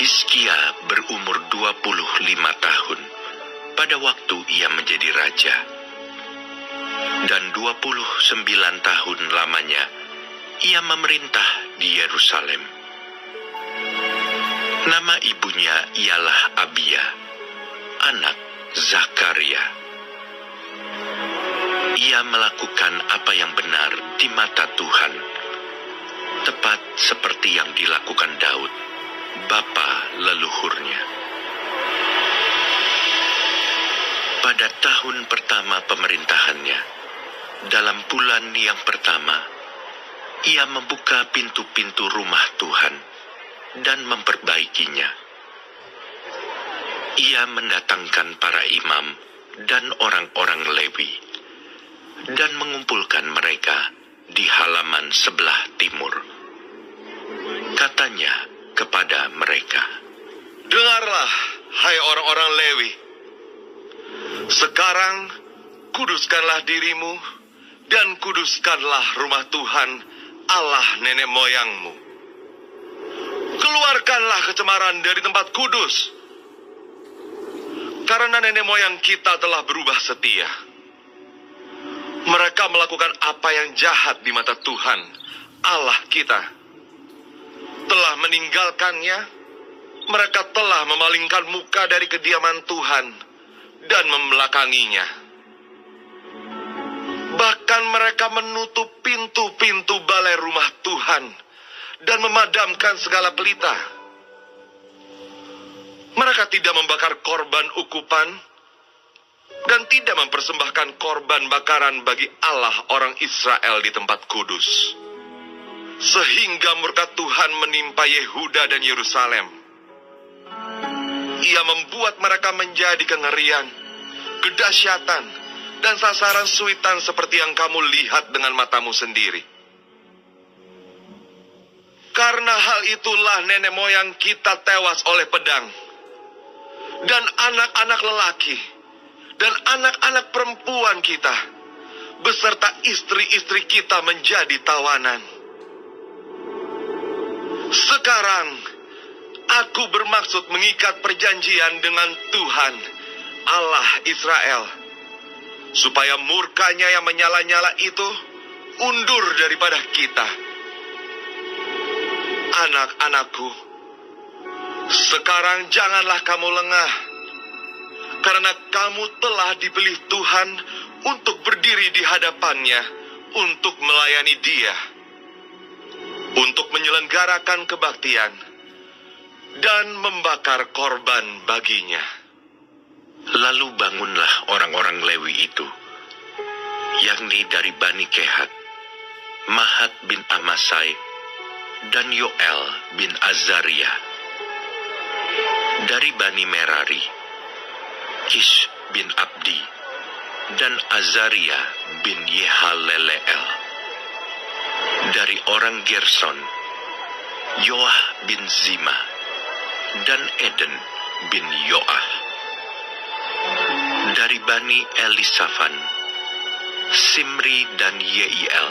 Hizkia berumur 25 tahun pada waktu ia menjadi raja. Dan 29 tahun lamanya ia memerintah di Yerusalem. Nama ibunya ialah Abia, anak Zakaria. Ia melakukan apa yang benar di mata Tuhan, tepat seperti yang dilakukan Daud, bapa leluhurnya. Pada tahun pertama pemerintahannya, dalam bulan yang pertama, ia membuka pintu-pintu rumah Tuhan dan memperbaikinya. Ia mendatangkan para imam dan orang-orang Lewi dan mengumpulkan mereka di halaman sebelah timur. Katanya kepada mereka, "Dengarlah, hai orang-orang Lewi. Sekarang kuduskanlah dirimu dan kuduskanlah rumah Tuhan Allah nenek moyangmu. Keluarkanlah kecemaran dari tempat kudus, karena nenek moyang kita telah berubah setia. Mereka melakukan apa yang jahat di mata Tuhan Allah kita. Telah meninggalkannya, mereka telah memalingkan muka dari kediaman Tuhan dan membelakanginya. Bahkan mereka menutup pintu-pintu balai rumah Tuhan dan memadamkan segala pelita. Mereka tidak membakar korban ukupan dan tidak mempersembahkan korban bakaran bagi Allah orang Israel di tempat kudus. Sehingga murka Tuhan menimpa Yehuda dan Yerusalem. Ia membuat mereka menjadi kengerian, kedahsyatan, dan sasaran suitan seperti yang kamu lihat dengan matamu sendiri. Karena hal itulah nenek moyang kita tewas oleh pedang, dan anak-anak lelaki, dan anak-anak perempuan kita, beserta istri-istri kita menjadi tawanan. Sekarang, aku bermaksud mengikat perjanjian dengan Tuhan, Allah Israel, supaya murkanya yang menyala-nyala itu undur daripada kita. Anak-anakku, sekarang janganlah kamu lengah, karena kamu telah dipilih Tuhan untuk berdiri di hadapannya, untuk melayani Dia, untuk menyelenggarakan kebaktian, dan membakar korban baginya." Lalu bangunlah orang-orang Lewi itu, yakni dari Bani Kehat, Mahat bin Amasai, dan Yoel bin Azaria. Dari Bani Merari, Kish bin Abdi, dan Azaria bin Yehaleleel. Dari orang Gerson, Yoah bin Zima, dan Eden bin Yoah. Dari Bani Elisafan, Simri dan Yeiel.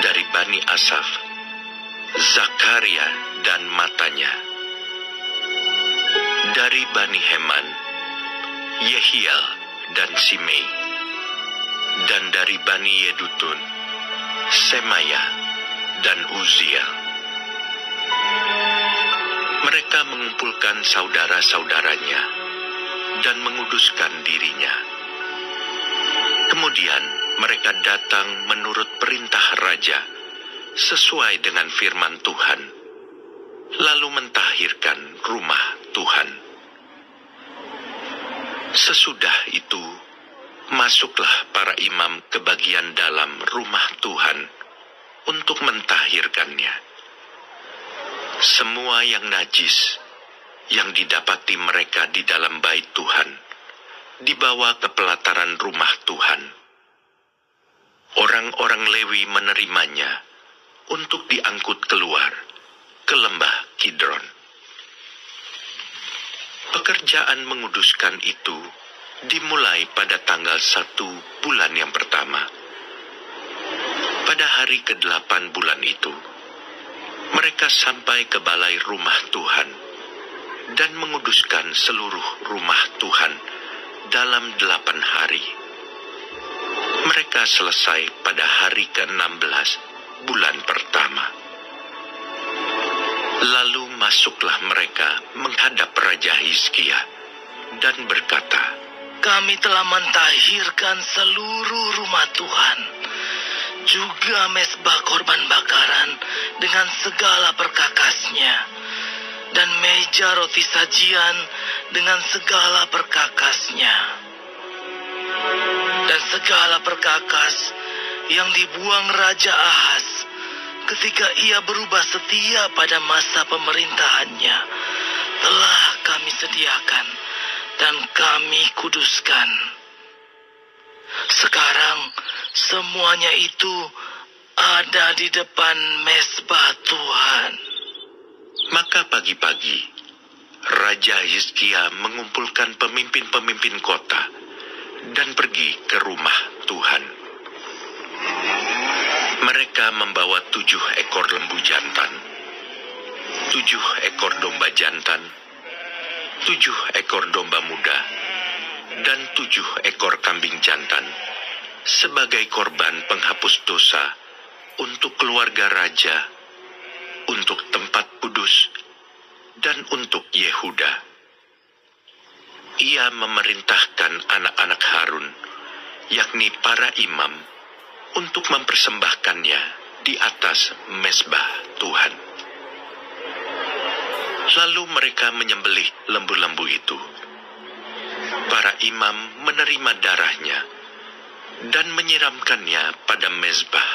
Dari Bani Asaf, Zakaria dan Matanya. Dari Bani Heman, Yehiel dan Simei. Dan dari Bani Yedutun, Semaya dan Uziel. Mereka mengumpulkan saudara-saudaranya dan menguduskan dirinya. Kemudian mereka datang menurut perintah raja, sesuai dengan firman Tuhan, lalu mentahirkan rumah Tuhan. Sesudah itu, masuklah para imam ke bagian dalam rumah Tuhan untuk mentahirkannya. Semua yang najis yang didapati mereka di dalam bait Tuhan dibawa ke pelataran rumah Tuhan. Orang-orang Lewi menerimanya untuk diangkut keluar ke lembah Kidron. Pekerjaan menguduskan itu dimulai pada tanggal 1 bulan yang pertama. Pada hari ke-8 bulan itu, Mereka sampai ke balai rumah Tuhan dan menguduskan seluruh rumah Tuhan dalam 8 hari. Mereka selesai pada hari ke-16 bulan pertama. Lalu masuklah mereka menghadap Raja Hizkia dan berkata, Kami telah mentahirkan seluruh rumah Tuhan, juga mezbah korban bakaran dengan segala perkakasnya, dan meja roti sajian dengan segala perkakasnya, dan segala perkakas yang dibuang Raja Ahaz ketika ia berubah setia pada masa pemerintahannya, telah kami sediakan dan kami kuduskan. Sekarang semuanya itu ada di depan mezbah Tuhan. Maka pagi-pagi, Raja Hizkia mengumpulkan pemimpin-pemimpin kota dan pergi ke rumah Tuhan. Mereka membawa 7 ekor lembu jantan, 7 ekor domba jantan, 7 ekor domba muda, dan 7 ekor kambing jantan sebagai korban penghapus dosa untuk keluarga raja, untuk tempat kudus, dan untuk Yehuda. Ia memerintahkan anak-anak Harun, yakni para imam, untuk mempersembahkannya di atas mezbah Tuhan. Lalu mereka menyembelih lembu-lembu itu. Para imam menerima darahnya dan menyiramkannya pada mezbah.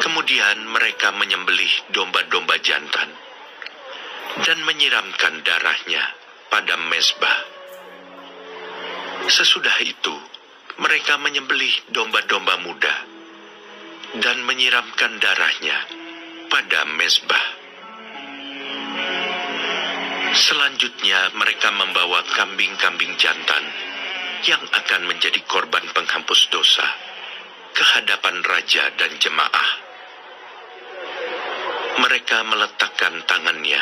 Kemudian mereka menyembelih domba-domba jantan dan menyiramkan darahnya pada mezbah. Sesudah itu, mereka menyembelih domba-domba muda dan menyiramkan darahnya pada mezbah. Selanjutnya mereka membawa kambing-kambing jantan yang akan menjadi korban penghapus dosa ke hadapan raja dan jemaah. Mereka meletakkan tangannya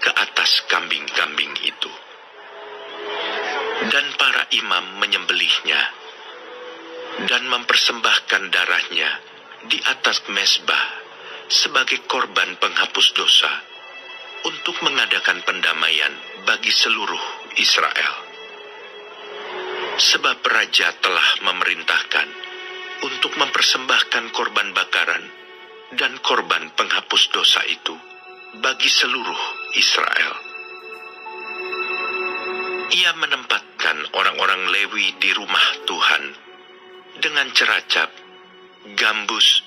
ke atas kambing-kambing itu, dan para imam menyembelihnya dan mempersembahkan darahnya di atas mezbah sebagai korban penghapus dosa untuk mengadakan pendamaian bagi seluruh Israel. Sebab raja telah memerintahkan untuk mempersembahkan korban bakaran dan korban penghapus dosa itu bagi seluruh Israel. Ia menempatkan orang-orang Lewi di rumah Tuhan dengan ceracap, gambus,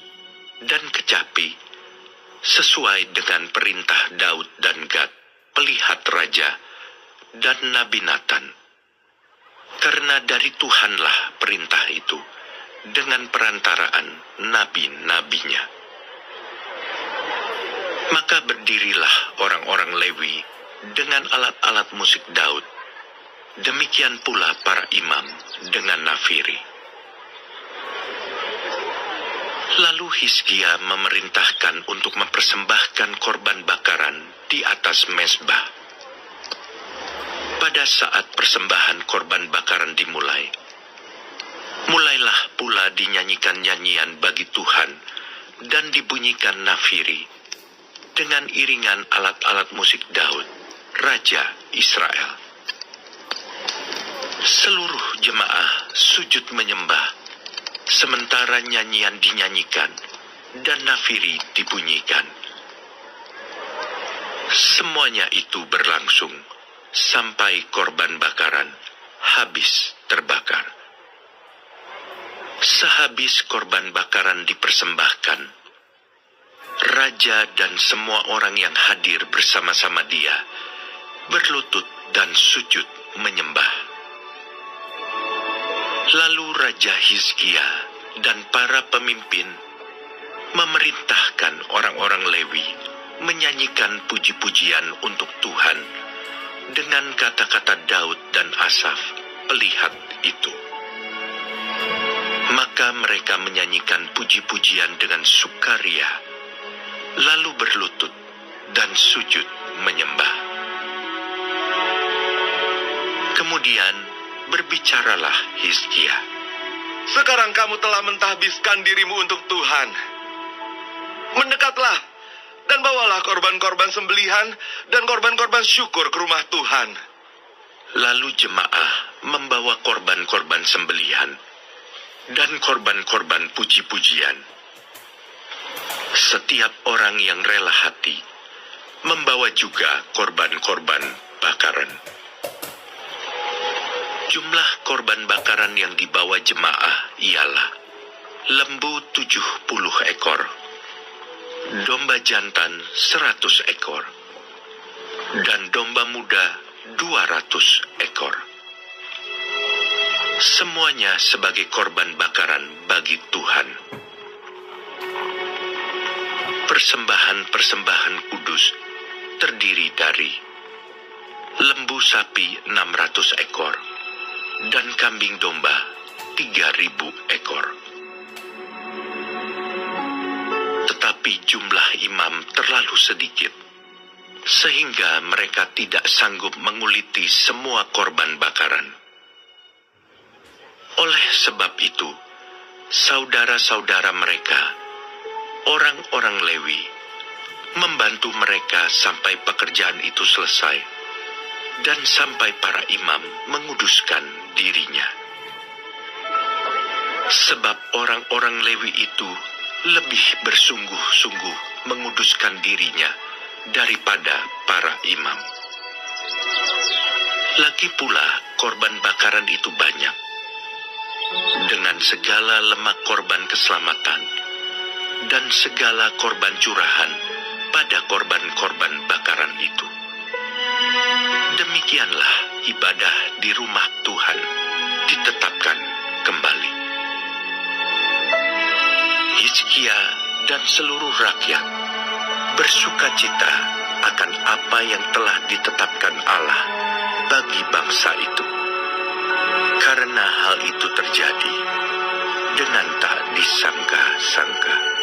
dan kecapi, sesuai dengan perintah Daud dan Gad, pelihat raja, dan Nabi Natan. Karena dari Tuhanlah perintah itu, dengan perantaraan nabi-nabinya. Maka berdirilah orang-orang Lewi dengan alat-alat musik Daud, demikian pula para imam dengan nafiri. Lalu Hizkia memerintahkan untuk mempersembahkan korban bakaran di atas mezbah. Pada saat persembahan korban bakaran dimulai, mulailah pula dinyanyikan nyanyian bagi Tuhan dan dibunyikan nafiri dengan iringan alat-alat musik Daud, Raja Israel. Seluruh jemaah sujud menyembah, sementara nyanyian dinyanyikan dan nafiri dibunyikan. Semuanya itu berlangsung sampai korban bakaran habis terbakar. Sehabis korban bakaran dipersembahkan, raja dan semua orang yang hadir bersama-sama dia berlutut dan sujud menyembah. Lalu Raja Hizkia dan para pemimpin memerintahkan orang-orang Lewi menyanyikan puji-pujian untuk Tuhan dengan kata-kata Daud dan Asaf, pelihat itu. Maka mereka menyanyikan puji-pujian dengan sukaria, lalu berlutut dan sujud menyembah. Kemudian berbicaralah Hizkia. Sekarang kamu telah mentahbiskan dirimu untuk Tuhan. Mendekatlah dan bawalah korban-korban sembelihan dan korban-korban syukur ke rumah Tuhan. Lalu jemaah membawa korban-korban sembelihan dan korban-korban puji-pujian. Setiap orang yang rela hati membawa juga korban-korban bakaran. Jumlah korban bakaran yang dibawa jemaah ialah lembu 70 ekor, domba jantan 100 ekor, dan domba muda 200 ekor. Semuanya sebagai korban bakaran bagi Tuhan. Persembahan-persembahan kudus terdiri dari lembu sapi 600 ekor dan kambing domba 3.000 ekor. Tetapi jumlah imam terlalu sedikit, sehingga mereka tidak sanggup menguliti semua korban bakaran. Oleh sebab itu, saudara-saudara mereka, orang-orang Lewi, membantu mereka sampai pekerjaan itu selesai, dan sampai para imam menguduskan dirinya. Sebab orang-orang Lewi itu lebih bersungguh-sungguh menguduskan dirinya daripada para imam. Lagi pula korban bakaran itu banyak, dengan segala lemak korban keselamatan dan segala korban curahan pada korban-korban bakaran itu. Demikianlah ibadah di rumah Tuhan ditetapkan kembali. Hizkia dan seluruh rakyat bersukacita akan apa yang telah ditetapkan Allah bagi bangsa itu, karena hal itu terjadi dengan tak disangka-sangka.